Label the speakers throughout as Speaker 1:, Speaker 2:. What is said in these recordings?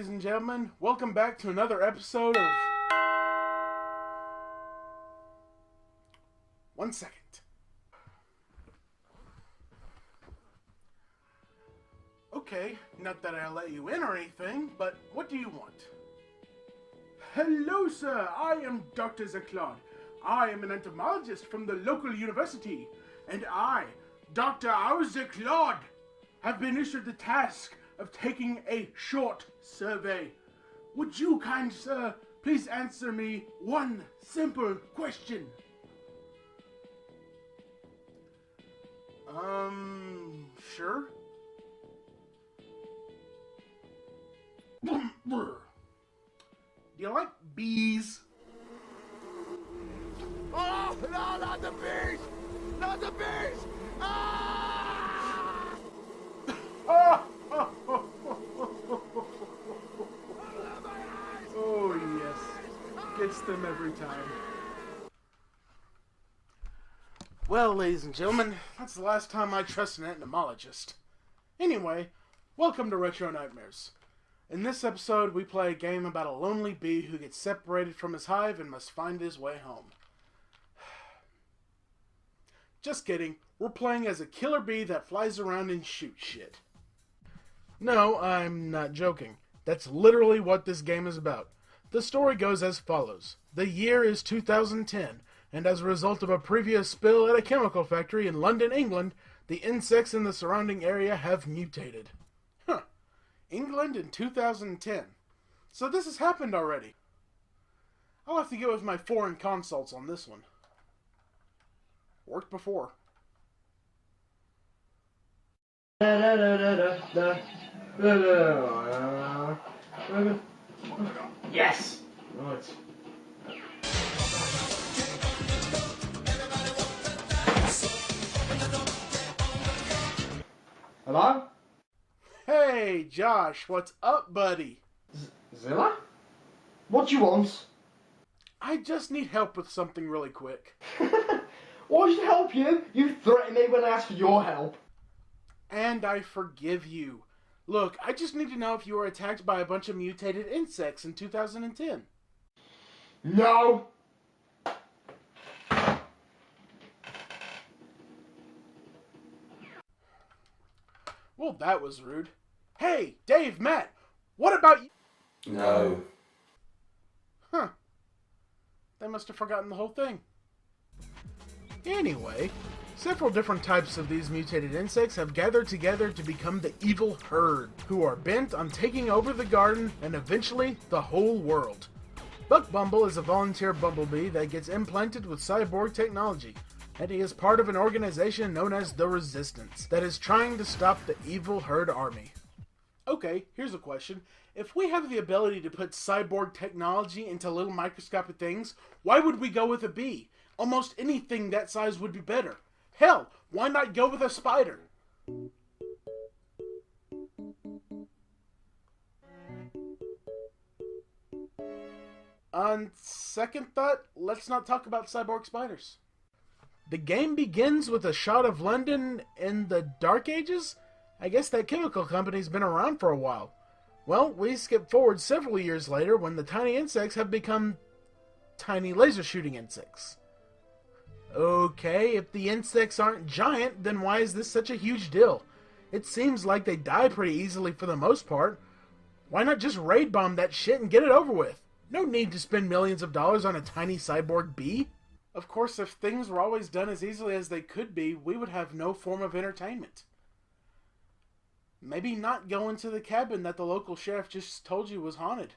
Speaker 1: ladies and gentlemen. Welcome back to another episode of... One second. Okay, not that I let you in or anything, but what do you want? Hello, sir. I am Dr. Zaclaude. I am an entomologist from the local university, and I, Dr. Zaclaude, have been issued the task of taking a short survey. Would you, kind sir, please answer me one simple question? Sure. Do you like bees?
Speaker 2: Oh, no, not the bees! Not the bees! Ah!
Speaker 1: Oh, yes. Gets them every time. Well, ladies and gentlemen, that's the last time I trust an entomologist. Anyway, welcome to Retro Nightmares. In this episode, we play a game about a lonely bee who gets separated from his hive and must find his way home. Just kidding. We're playing as a killer bee that flies around and shoots shit. No, I'm not joking. That's literally what this game is about. The story goes as follows. The year is 2010, and as a result of a previous spill at a chemical factory in London, England, the insects in the surrounding area have mutated. Huh. England in 2010. So this has happened already. I'll have to get with my foreign consults on this one. Worked before.
Speaker 3: Yes! Right. Hello?
Speaker 1: Hey, Josh, what's up, buddy?
Speaker 3: Zilla? What do you want?
Speaker 1: I just need help with something really quick.
Speaker 3: Why should I help you? You threatened me when I asked for your help.
Speaker 1: And I forgive you. Look, I just need to know if you were attacked by a bunch of mutated insects in 2010.
Speaker 3: No!
Speaker 1: Well, that was rude. Hey, Dave, Matt, what about you?
Speaker 4: No.
Speaker 1: Huh. They must have forgotten the whole thing. Anyway, several different types of these mutated insects have gathered together to become the evil herd, who are bent on taking over the garden and eventually the whole world. Bumble is a volunteer bumblebee that gets implanted with cyborg technology, and he is part of an organization known as the Resistance that is trying to stop the evil herd army. Okay, here's a question. If we have the ability to put cyborg technology into little microscopic things, why would we go with a bee? Almost anything that size would be better. Hell, why not go with a spider? On second thought, let's not talk about cyborg spiders. The game begins with a shot of London in the Dark Ages? I guess that chemical company's been around for a while. Well, we skip forward several years later when the tiny insects have become tiny laser shooting insects. Okay, if the insects aren't giant, then why is this such a huge deal? It seems like they die pretty easily for the most part. Why not just raid bomb that shit and get it over with? No need to spend millions of dollars on a tiny cyborg bee. Of course, if things were always done as easily as they could be, we would have no form of entertainment. Maybe not go into the cabin that the local sheriff just told you was haunted.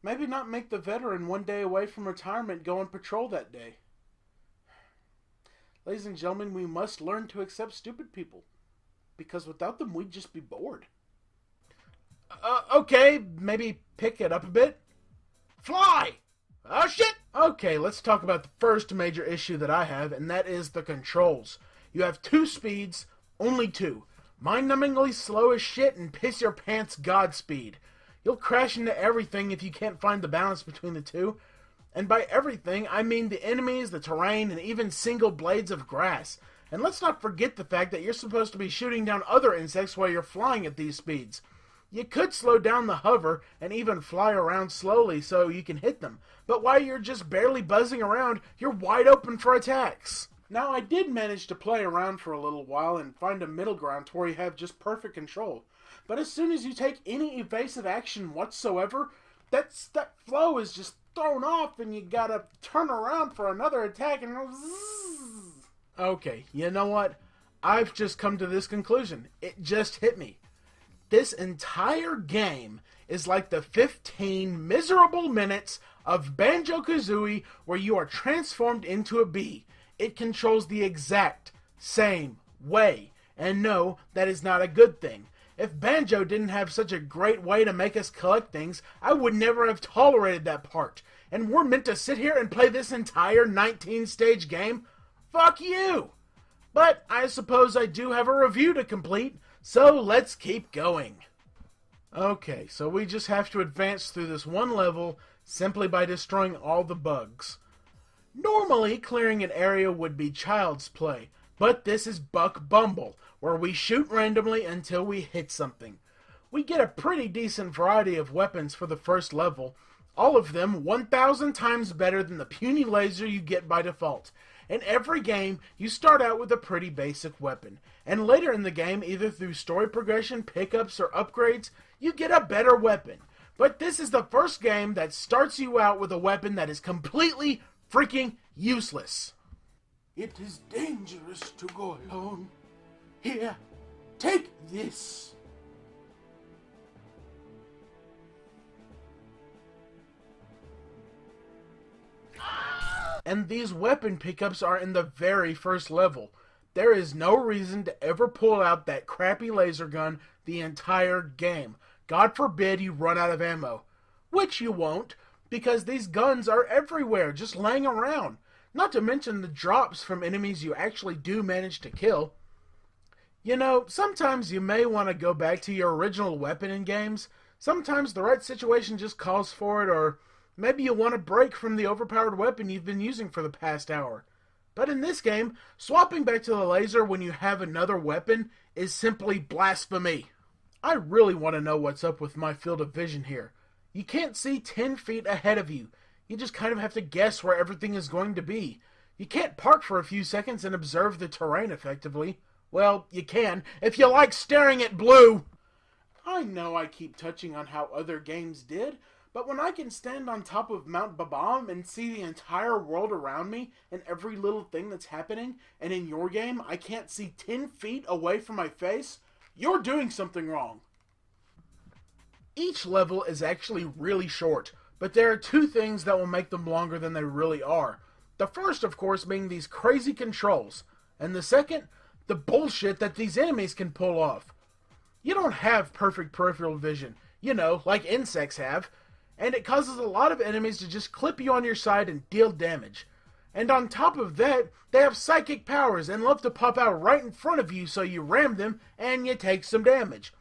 Speaker 1: Maybe not make the veteran one day away from retirement go on patrol that day. Ladies and gentlemen, we must learn to accept stupid people, because without them we'd just be bored. Okay, maybe pick it up a bit. Fly! Oh shit! Okay, let's talk about the first major issue that I have, and that is the controls. You have two speeds, only two. Mind-numbingly slow as shit and piss your pants Godspeed. You'll crash into everything if you can't find the balance between the two. And by everything, I mean the enemies, the terrain, and even single blades of grass. And let's not forget the fact that you're supposed to be shooting down other insects while you're flying at these speeds. You could slow down the hover and even fly around slowly so you can hit them, but while you're just barely buzzing around, you're wide open for attacks. Now, I did manage to play around for a little while and find a middle ground to where you have just perfect control. But as soon as you take any evasive action whatsoever, that flow is just thrown off and you gotta turn around for another attack and zzz. Okay, you know what? I've just come to this conclusion. It just hit me. This entire game is like the 15 miserable minutes of Banjo-Kazooie where you are transformed into a bee. It controls the exact same way. And no, that is not a good thing. If Banjo didn't have such a great way to make us collect things, I would never have tolerated that part. And we're meant to sit here and play this entire 19-stage game? Fuck you! But I suppose I do have a review to complete, so let's keep going. Okay, so we just have to advance through this one level simply by destroying all the bugs. Normally, clearing an area would be child's play, but this is Buck Bumble, where we shoot randomly until we hit something. We get a pretty decent variety of weapons for the first level, all of them 1,000 times better than the puny laser you get by default. In every game, you start out with a pretty basic weapon, and later in the game, either through story progression, pickups, or upgrades, you get a better weapon. But this is the first game that starts you out with a weapon that is completely freaking useless.
Speaker 2: It is dangerous to go alone. Here, take this.
Speaker 1: And these weapon pickups are in the very first level. There is no reason to ever pull out that crappy laser gun the entire game. God forbid you run out of ammo. Which you won't, because these guns are everywhere, just laying around. Not to mention the drops from enemies you actually do manage to kill. You know, sometimes you may want to go back to your original weapon in games. Sometimes the right situation just calls for it, or maybe you want a break from the overpowered weapon you've been using for the past hour. But in this game, swapping back to the laser when you have another weapon is simply blasphemy. I really want to know what's up with my field of vision here. You can't see 10 feet ahead of you. You just kind of have to guess where everything is going to be. You can't park for a few seconds and observe the terrain effectively. Well, you can, if you like staring at blue. I know I keep touching on how other games did, but when I can stand on top of Mount Babam and see the entire world around me and every little thing that's happening, and in your game I can't see 10 feet away from my face, you're doing something wrong. Each level is actually really short, but there are two things that will make them longer than they really are. The first, of course, being these crazy controls, and the second, the bullshit that these enemies can pull off. You don't have perfect peripheral vision, you know, like insects have, and it causes a lot of enemies to just clip you on your side and deal damage. And on top of that, they have psychic powers and love to pop out right in front of you, so you ram them and you take some damage.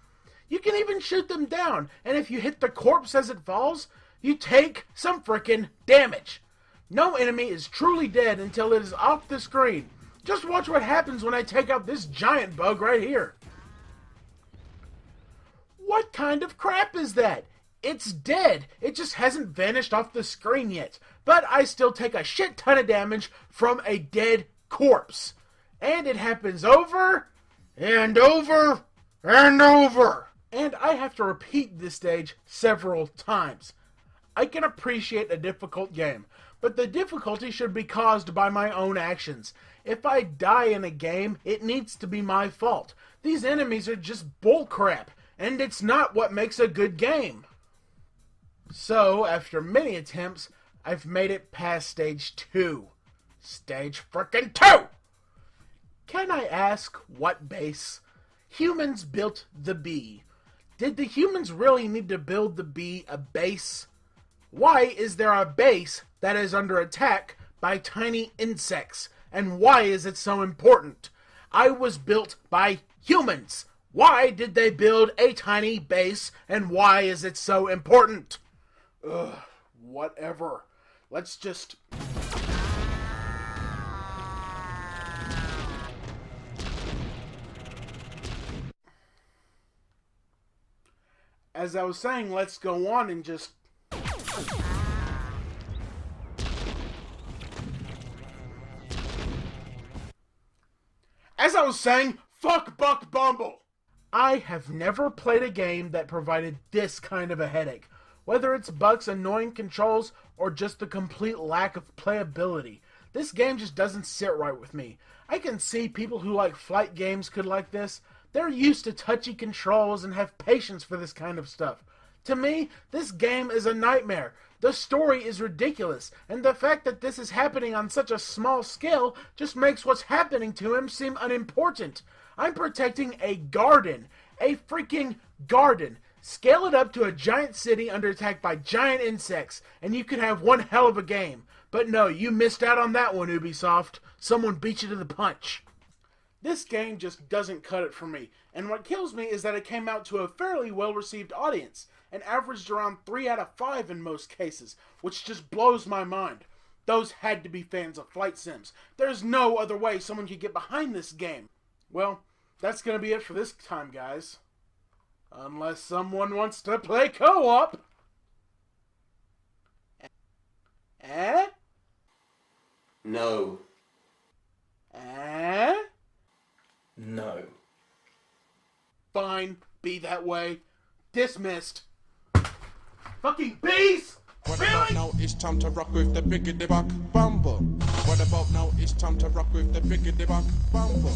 Speaker 1: You can even shoot them down, and if you hit the corpse as it falls, you take some frickin' damage. No enemy is truly dead until it is off the screen. Just watch what happens when I take out this giant bug right here. What kind of crap is that? It's dead. It just hasn't vanished off the screen yet. But I still take a shit ton of damage from a dead corpse. And it happens over and over and over. And I have to repeat this stage several times. I can appreciate a difficult game, but the difficulty should be caused by my own actions. If I die in a game, it needs to be my fault. These enemies are just bullcrap, and it's not what makes a good game. So, after many attempts, I've made it past stage 2. Stage frickin' 2! Can I ask what base? Humans built the bee. Did the humans really need to build the bee a base? Why is there a base that is under attack by tiny insects? And why is it so important? I was built by humans. Why did they build a tiny base, and why is it so important? Ugh, whatever. Let's just... as I was saying, let's go on and just... As I was saying, fuck Buck Bumble! I have never played a game that provided this kind of a headache. Whether it's Buck's annoying controls or just the complete lack of playability. This game just doesn't sit right with me. I can see people who like flight games could like this. They're used to touchy controls and have patience for this kind of stuff. To me, this game is a nightmare. The story is ridiculous, and the fact that this is happening on such a small scale just makes what's happening to him seem unimportant. I'm protecting a garden. A freaking garden. Scale it up to a giant city under attack by giant insects, and you could have one hell of a game. But no, you missed out on that one, Ubisoft. Someone beat you to the punch. This game just doesn't cut it for me, and what kills me is that it came out to a fairly well-received audience, and averaged around 3 out of 5 in most cases, which just blows my mind. Those had to be fans of flight sims. There's no other way someone could get behind this game. Well, that's gonna be it for this time, guys. Unless someone wants to play co-op. Eh?
Speaker 4: No.
Speaker 1: Eh?
Speaker 4: No.
Speaker 1: Fine, be that way. Dismissed. Fucking bees!
Speaker 5: What about now? It's time to rock with the biggity buck Bumble. What about now? It's time to rock with the biggity buck Bumble.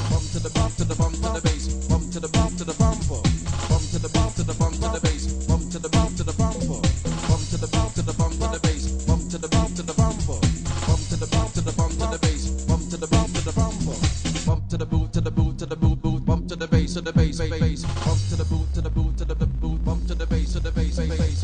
Speaker 5: Bump to the bump to the bump to the bass. Bump to the bump to the bumper. Bump to the bump to the bump to the bass. Bump to the bump to the bumper. Bump to the bump to the bump to the bass. Bump to the bump to the bumper. Bump to the bump to the bump to the bass. Bump to the bump to the bumper. Bump to the boot to the boot to the boot boot. Bump to the bass to the bass bass. Bump to the boot to the boot to the boot. Bump to the bass to the bass bass.